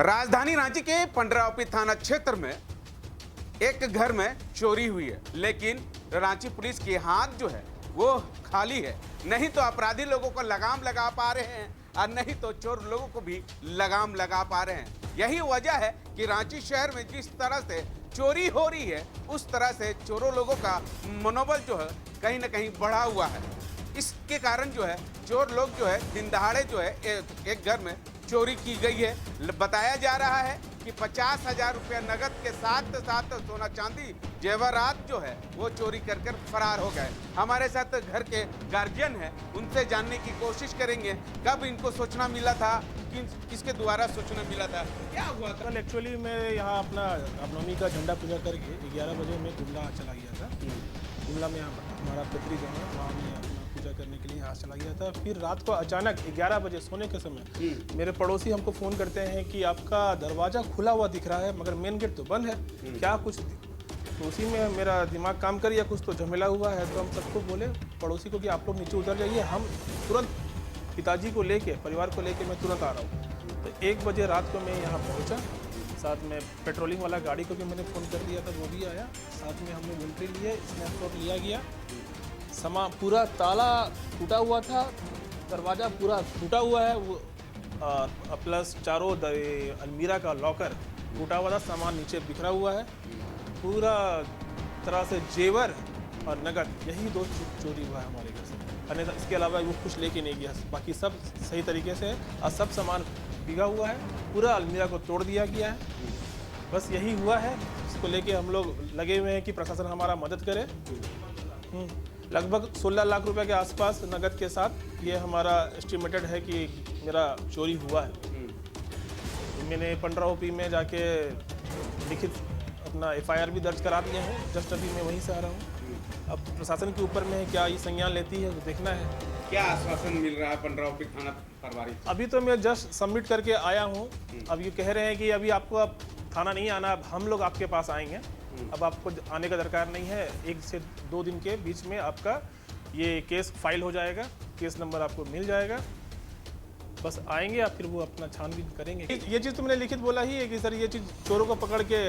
राजधानी रांची के पंडरावपी थाना क्षेत्र में एक घर में चोरी हुई है, लेकिन रांची पुलिस के हाथ जो है वो खाली है। नहीं तो अपराधी लोगों को लगाम लगा पा रहे हैं और नहीं तो चोर लोगों को भी लगाम लगा पा रहे हैं। यही वजह है कि रांची शहर में जिस तरह से चोरी हो रही है, उस तरह से चोरों लोगों का मनोबल जो है कहीं ना कहीं बढ़ा हुआ है। इसके कारण जो है चोर लोग जो है दिन दहाड़े जो है एक घर में चोरी की गई है। बताया जा रहा है कि 50,000 रुपया नगद के साथ साथ सोना चांदी जेवरात जो है वो चोरी कर फरार हो गए। हमारे साथ घर के गार्जियन हैं, उनसे जानने की कोशिश करेंगे कब इनको सूचना मिला था, किसके द्वारा सूचना मिला था, क्या हुआ था। कल एक्चुअली मैं यहाँ अपना रामनवमी का झंडा पूजा करके 11 बजे मैं गुमला चला गया था। गुमला में हमारा पितरी जो है वहाँ में अपना पूजा करने के लिए यहाँ चला गया था। फिर रात को अचानक 11 बजे सोने के समय मेरे पड़ोसी हमको फ़ोन करते हैं कि आपका दरवाज़ा खुला हुआ दिख रहा है मगर मेन गेट तो बंद है, क्या कुछ। तो उसी में मेरा दिमाग काम कर या कुछ तो झमेला हुआ है। तो हम सबको बोले पड़ोसी को कि आप लोग नीचे उतर जाइए, हम तुरंत पिताजी को लेके परिवार को लेके मैं तुरंत आ रहा हूँ। तो 1 बजे रात को मैं यहाँ पहुँचा, साथ में पेट्रोलिंग वाला गाड़ी को भी मैंने फ़ोन कर दिया था, वो भी आया। साथ में हमने एंट्री लिए, स्नैपशॉट लिया गया। पूरा ताला टूटा हुआ था, दरवाज़ा पूरा टूटा हुआ है, वो प्लस चारों अलमीरा का लॉकर टूटा हुआ था, सामान नीचे बिखरा हुआ है। पूरा तरह से जेवर और नगद यही 2 चोरी हुआ है हमारे घर से। अन्यथा इसके अलावा वो कुछ लेके नहीं गया, बाकी सब सही तरीके से और सब सामान बिगा हुआ है। पूरा अलमीरा को तोड़ दिया गया है। बस यही हुआ है, इसको लेके हम लोग लगे हुए हैं कि प्रशासन हमारा मदद करे। लगभग 16 लाख रुपए के आसपास नगद के साथ ये हमारा एस्टिमेटेड है कि मेरा चोरी हुआ है। मैंने पंडरावपी में जाके लिखित अपना FIR भी दर्ज करा दिया है। जस्ट अभी मैं वहीं से आ रहा हूँ। अब प्रशासन के ऊपर में है, क्या ये संज्ञान लेती है वो देखना है। क्या आश्वासन मिल रहा है पंडरावपी थाना प्रभारी? अभी तो मैं जस्ट सबमिट करके आया हूँ। अब ये कह रहे हैं कि अभी आपको अब थाना नहीं आना, अब हम लोग आपके पास आएंगे। अब आपको आने का दरकार नहीं है, 1 से 2 दिन के बीच में आपका ये केस फाइल हो जाएगा, केस नंबर आपको मिल जाएगा। बस आएंगे या फिर वो अपना छानबीन करेंगे। ये चीज़ तो मैंने लिखित बोला ही है कि सर ये चीज़ चोरों को पकड़ के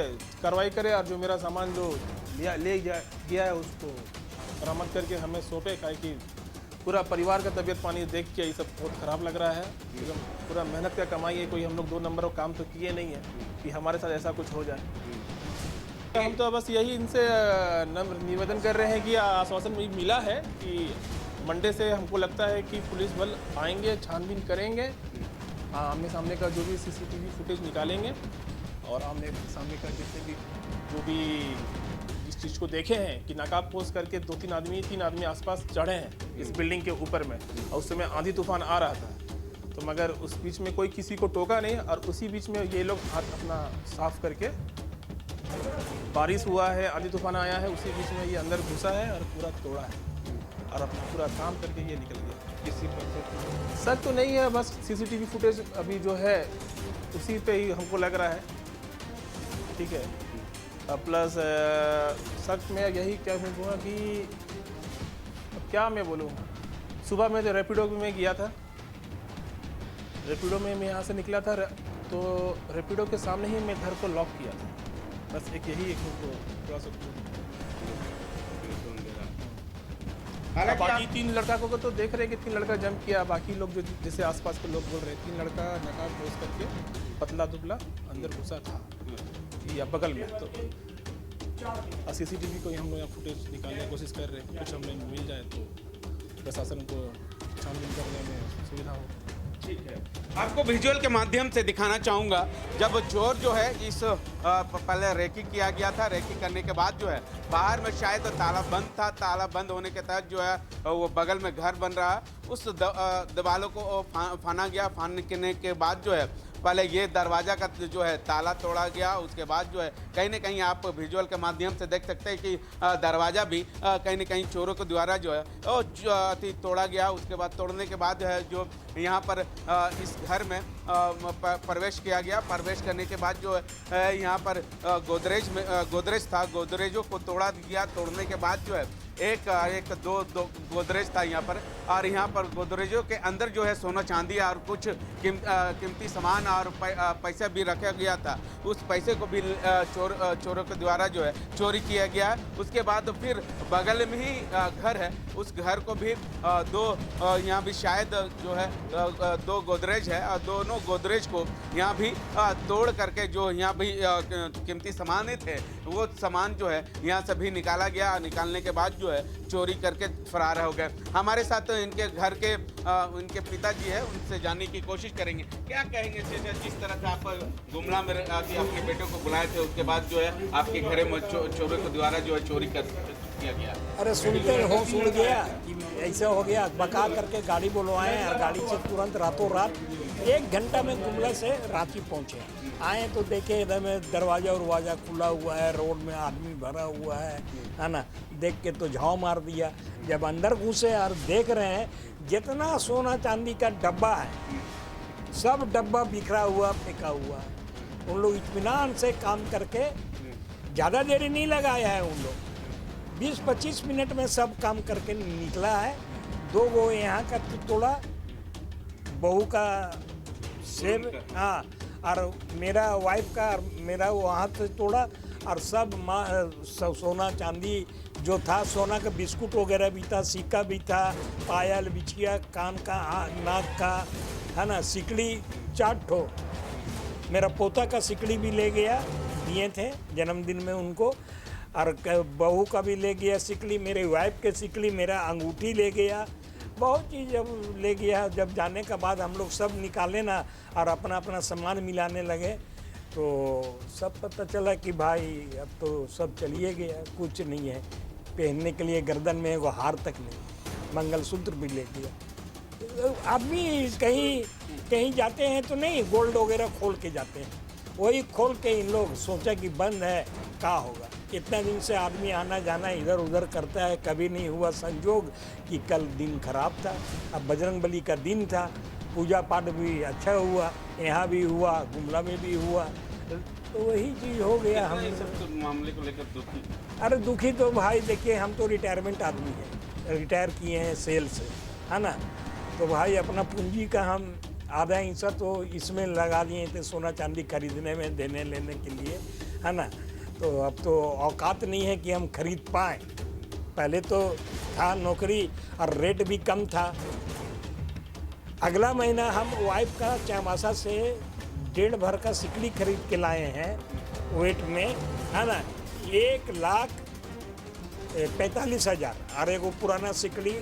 कार्रवाई करे और जो मेरा सामान जो ले गया है उसको बरामद करके हमें सौंपे। काहे कि पूरा परिवार का तबीयत पानी देख के ये सब बहुत ख़राब लग रहा है। एकदम पूरा मेहनत का कमाई है, कोई हम लोग 2 नंबर का काम तो किए नहीं है कि हमारे साथ ऐसा कुछ हो जाए। हम तो बस यही इनसे निवेदन कर रहे हैं कि आश्वासन मिला है कि मंडे से हमको लगता है कि पुलिस बल आएंगे, छानबीन करेंगे, आमने सामने का जो भी CCTV फुटेज निकालेंगे और आमने सामने का जितने भी जो भी इस चीज़ को देखे हैं कि नकाबपोश करके 3 आदमी आसपास चढ़े हैं इस बिल्डिंग के ऊपर में, और उस समय आंधी तूफान आ रहा था। तो मगर उस बीच में कोई किसी को टोका नहीं और उसी बीच में ये लोग हाथ अपना साफ करके, बारिश हुआ है, आंधी तूफान आया है, उसी बीच में ये अंदर घुसा है और पूरा तोड़ा है और अपना पूरा काम करके ये निकल गया। किसी पर शक तो नहीं है, बस CCTV फुटेज अभी जो है उसी पे ही हमको लग रहा है। ठीक है, प्लस शक में यही क्या बोलूँगा कि अब क्या मैं बोलूँ। सुबह में तो रैपिडो में गया था, रैपिडो में मैं यहाँ से निकला था तो रैपिडो के सामने ही मैं घर को लॉक किया था। बस यही एक थोड़ा सा। बाकी 3 लड़का को तो देख रहे हैं कि 3 लड़का जंप किया, बाकी लोग जो जैसे आसपास के लोग बोल रहे हैं 3 लड़का नकाब पोस करके पतला दुबला अंदर घुसा था या बगल में। तो CCTV को हम लोग यहाँ फुटेज निकालने की कोशिश कर रहे हैं, कुछ हमें मिल जाए तो प्रशासन को छानबीन करने में सुविधा हो। ठीक है, आपको विजुअल के माध्यम से दिखाना चाहूँगा। जब चोर जो है इस पहले रेकी किया गया था, रेकी करने के बाद जो है बाहर में शायद ताला बंद था, ताला बंद होने के तहत जो है वो बगल में घर बन रहा है, उस दीवारों को फाना गया। फानने के बाद जो है पहले ये दरवाज़ा का जो है ताला तोड़ा गया, उसके बाद जो है कहीं ना कहीं आप विजुअल के माध्यम से देख सकते हैं कि दरवाज़ा भी कहीं ना कहीं चोरों के द्वारा जो है वो तोड़ा गया। उसके बाद तोड़ने के बाद जो है जो यहाँ पर इस घर में प्रवेश किया गया। प्रवेश करने के बाद जो है यहाँ पर गोदरेज था, गोदरेजों को तोड़ा गया। तोड़ने के बाद जो है एक दो गोदरेज था यहाँ पर, और यहाँ पर गोदरेजों के अंदर जो है सोना चांदी और कुछ कीमती सामान और पैसा भी रखा गया था। उस पैसे को भी चोरों के द्वारा जो है चोरी किया गया है। उसके बाद फिर बगल में ही घर है, उस घर को भी यहाँ भी शायद जो है 2 गोदरेज है और दोनों गोदरेज को यहाँ भी तोड़ करके जो यहाँ भी कीमती सामान थे वो सामान जो है यहाँ से भी निकाला गया। निकालने के बाद जो है चोरी करके फरार हो गए। हमारे साथ तो इनके घर के उनके पिताजी है, उनसे जानने की कोशिश करेंगे। क्या कहेंगे चाचा, जिस तरह से आप गुमला में अपने बेटे को बुलाए थे, उसके बाद जो है आपके घर में चोरों के द्वारा जो है चोरी कर किया गया? अरे सुनते होश उड़ गया कि ऐसा हो गया, बका करके गाड़ी बुलवाए और गाड़ी से तुरंत रातों रात 1 घंटा में गुमला से रांची पहुंचे। आए तो देखे इधर में दरवाजा उरवाजा खुला हुआ है, रोड में आदमी भरा हुआ है ना। देख के तो झाव मार दिया। जब अंदर घुसे और देख रहे हैं जितना सोना चांदी का डब्बा है सब डब्बा बिखरा हुआ फेंका हुआ है। उन लोग इत्मीनान से काम करके ज़्यादा देरी नहीं लगाया है। उन लोग 20-25 मिनट में सब काम करके निकला है। 2 गो यहाँ का तोड़ा, बहू का सेब, हाँ, और मेरा वाइफ का और मेरा वहाँ से तोड़ा। और सब सोना चांदी जो था, सोना का बिस्कुट वगैरह भी था, सिक्का भी था, पायल, बिछिया, कान का, नाक का, है ना, सिकड़ी 4 ठो। मेरा पोता का सिकड़ी भी ले गया, दिए थे जन्मदिन में उनको। और बहू का भी ले गया सिकड़ी, मेरे वाइफ के सिकड़ी, मेरा अंगूठी ले गया, बहुत चीज़ जब ले गया। जब जाने के बाद हम लोग सब निकाले ना और अपना अपना सामान मिलाने लगे तो सब पता चला कि भाई अब तो सब चलिए गया, कुछ नहीं है। पहनने के लिए गर्दन में वो हार तक नहीं, मंगलसूत्र भी ले गया। आदमी कहीं जाते हैं तो नहीं गोल्ड वगैरह खोल के जाते हैं, वही खोल के इन लोग सोचा कि बंद है, क्या होगा। इतना दिन से आदमी आना जाना इधर उधर करता है, कभी नहीं हुआ संजोग कि कल दिन खराब था। अब बजरंगबली का दिन था, पूजा पाठ भी अच्छा हुआ, यहाँ भी हुआ, गुमला में भी हुआ, तो वही चीज़ हो गया। हम सब मामले को लेकर दुखी? अरे दुखी तो भाई देखिए, हम तो रिटायरमेंट आदमी हैं, रिटायर किए हैं सेल से, है ना। तो भाई अपना पूंजी का हम आधा हिस्सा तो इसमें लगा दिए थे, सोना चांदी खरीदने में, देने लेने के लिए, है ना। तो अब तो औकात नहीं है कि हम खरीद पाएँ। पहले तो था नौकरी और रेट भी कम था। अगला महीना हम वाइफ का चामासा से 1.5 भर का सिकड़ी खरीद के लाए हैं वेट में, है ना। 1,45,000 और एक पुराना सिकड़ी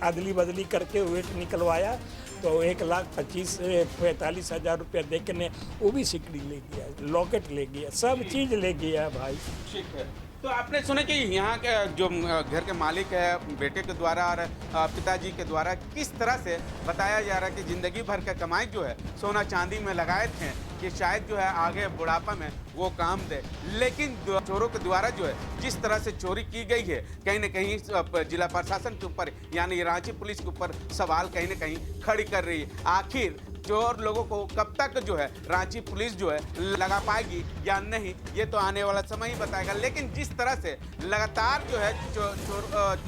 अदली बदली करके वेट निकलवाया तो 1,45,000 रुपया दे के ने वो भी सिकड़ी ले गया, लॉकेट ले गया, सब चीज़ ले गया भाई। ठीक है। तो आपने सुना कि यहाँ के जो घर के मालिक है, बेटे के द्वारा और पिताजी के द्वारा किस तरह से बताया जा रहा है कि ज़िंदगी भर का कमाई जो है सोना चांदी में लगाए थे कि शायद जो है आगे बुढ़ापा में वो काम दे। लेकिन चोरों के द्वारा जो है जिस तरह से चोरी की गई है, कहीं ना कहीं जिला प्रशासन के ऊपर यानी रांची पुलिस के ऊपर सवाल कहीं ना कहीं खड़ी कर रही है। आखिर चोर लोगों को कब तक जो है रांची पुलिस जो है लगा पाएगी या नहीं, ये तो आने वाला समय ही बताएगा। लेकिन जिस तरह से लगातार जो है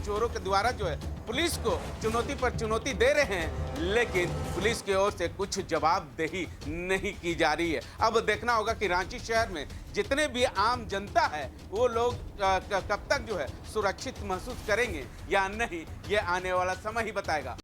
चोरों के द्वारा जो है पुलिस को चुनौती पर चुनौती दे रहे हैं, लेकिन पुलिस की ओर से कुछ जवाबदेही नहीं की जा रही है। अब देखना होगा कि रांची शहर में जितने भी आम जनता है वो लोग कब तक जो है सुरक्षित महसूस करेंगे या नहीं, ये आने वाला समय ही बताएगा।